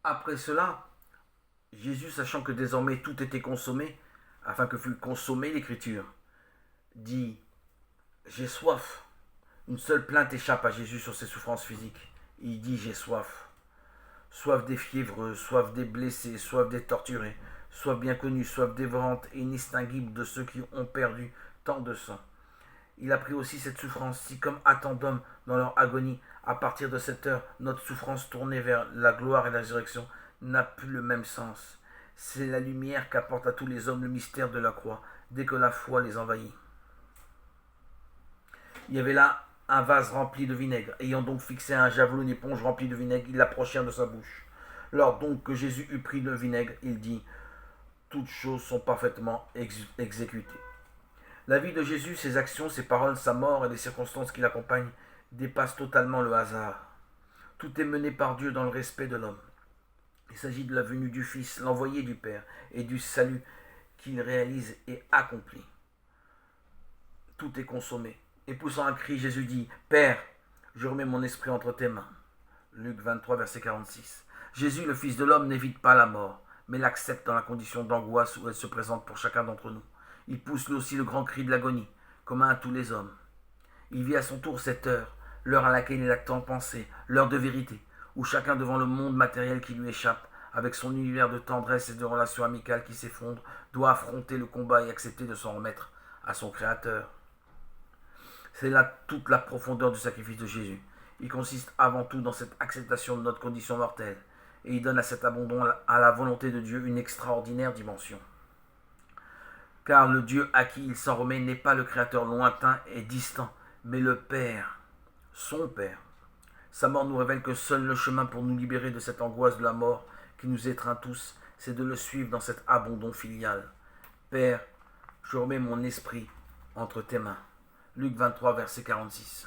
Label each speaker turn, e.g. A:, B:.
A: Après cela, Jésus, sachant que désormais tout était consommé, afin que fût consommée l'écriture, dit: J'ai soif. Une seule plainte échappe à Jésus sur ses souffrances physiques. Il dit: J'ai soif. Soif des fiévreux, soif des blessés, soif des torturés, soif bien connue, soif dévorante et inextinguible de ceux qui ont perdu tant de sang. Il a pris aussi cette souffrance, si comme à tant d'hommes dans leur agonie, à partir de cette heure, notre souffrance tournée vers la gloire et la résurrection n'a plus le même sens. C'est la lumière qu'apporte à tous les hommes le mystère de la croix, dès que la foi les envahit. Il y avait là un vase rempli de vinaigre. Ayant donc fixé un javelot, une éponge remplie de vinaigre, ils l'approchèrent de sa bouche. Lors donc que Jésus eut pris le vinaigre, il dit: Toutes choses sont parfaitement exécutées. La vie de Jésus, ses actions, ses paroles, sa mort et les circonstances qui l'accompagnent dépassent totalement le hasard. Tout est mené par Dieu dans le respect de l'homme. Il s'agit de la venue du Fils, l'envoyé du Père, et du salut qu'il réalise et accomplit. Tout est consommé. Et poussant un cri, Jésus dit: Père, je remets mon esprit entre tes mains. Luc 23, verset 46. Jésus, le Fils de l'homme, n'évite pas la mort, mais l'accepte dans la condition d'angoisse où elle se présente pour chacun d'entre nous. Il pousse lui aussi le grand cri de l'agonie, commun à tous les hommes. Il vit à son tour cette heure, l'heure à laquelle il a tant pensé, l'heure de vérité, où chacun devant le monde matériel qui lui échappe, avec son univers de tendresse et de relations amicales qui s'effondrent, doit affronter le combat et accepter de s'en remettre à son Créateur. C'est là toute la profondeur du sacrifice de Jésus. Il consiste avant tout dans cette acceptation de notre condition mortelle, et il donne à cet abandon à la volonté de Dieu une extraordinaire dimension. Car le Dieu à qui il s'en remet n'est pas le Créateur lointain et distant, mais le Père, son Père. Sa mort nous révèle que seul le chemin pour nous libérer de cette angoisse de la mort qui nous étreint tous, c'est de le suivre dans cet abandon filial. Père, je remets mon esprit entre tes mains. Luc 23, verset 46.